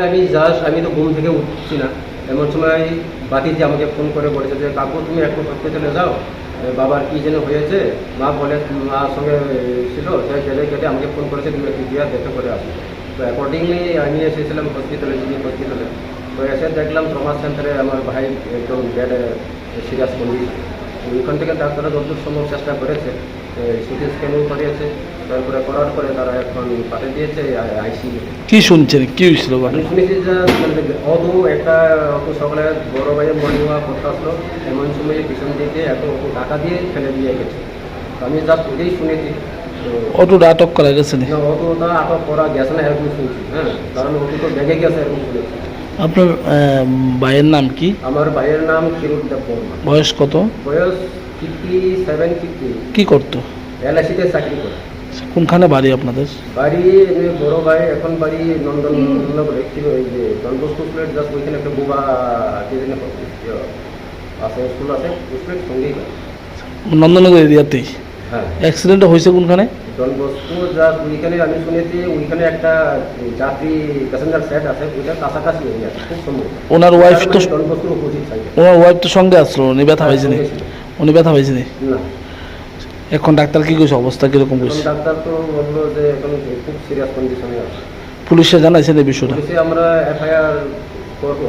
আমি তো ঘুম থেকে উঠছি না, এমন সময় বাতিজি আমাকে ফোন করে বলেছে যে কাকু তুমি একটু হসপিটালে যাও, বাবার কী যেন হয়েছে। মা বলে মার সঙ্গে ছিল, সে গেলে গেলে আমাকে ফোন করেছে তুমি একটু গিয়ে দেখে করে আসো। তো অ্যাকর্ডিংলি আমি এসেছিলাম হসপিটালে, হসপিটালে। তো এসে দেখলাম ট্রমা সেন্টারে আমার ভাই একদম ব্যাড সিরিয়াস কন্ডিশন। ওইখান থেকে ডাক্তাররা যতদূর সম্ভব চেষ্টা করেছে, সিটি স্ক্যানিং করিয়েছে, তারপরে করার পরে তারা এখন পাঠিয়ে দিয়েছে আইসিইউ। কি শুনছেন, কি হয়েছিল? আমি শুনেছি যে অটো একটা অটো সকালে বড় ভাইয়ের মর্নিং ওয়াক করতে আসলো, এমন সময় পিছন দিকে এত অটো টাকা দিয়ে ফেলে দিয়ে গেছে। আমি যা ওটাই শুনেছি। অটোটা আটক করা গেছে না? অটোটা আটক করা গেছে না এরকম শুনছি, হ্যাঁ, কারণ অটো তো ব্যাগে গেছে এরকম শুনেছি। আপনার ভাইয়ের নাম কি? আমার ভাইয়ের নাম কিরুদ্দেব বর্মা। বয়স কত? বয়স 57, 50। কি করতো? এলআইসিতে চাকরি করে। কোনখানে বাড়ি আপনাদের? বাড়ি বড় ভাই এখন বাড়ি নন্দননগরে, কি ওই যে ডনবস্কো স্কুলের জাস্ট ওইখানে একটা বুবা কে যেন আছে, স্কুল আছে, স্কুলের সঙ্গেই বাড়ি। নন্দননগর এরিয়াতেই? হ্যাঁ। অ্যাক্সিডেন্টটা হয়েছে কোনখানে? ডনবস্কো জাস্ট ওইখানে আমি শুনেছি, ওইখানে একটা যাত্রী প্যাসেঞ্জার সেট আছে, ওইটার কাছাকাছি এরিয়া খুব সম্ভব। ওনার ওয়াইফ তো, ডনবস্কোর অপোজিট সাইডে। ওনার ওয়াইফ তো সঙ্গে আসলো, উনি ব্যথা হয়েছে না? সঙ্গে ছিল। উনি ব্যথা হয়েছে না? না। এখন ডাক্তার কি কইছে, অবস্থা কিরকম এখন কইছে? ডাক্তার তো বললো যে এখন খুব সিরিয়াস কন্ডিশনে আছে। পুলিশে জানাইছেন এই বিষয়টা? পুলিশে আমরা এফআইআর করবো।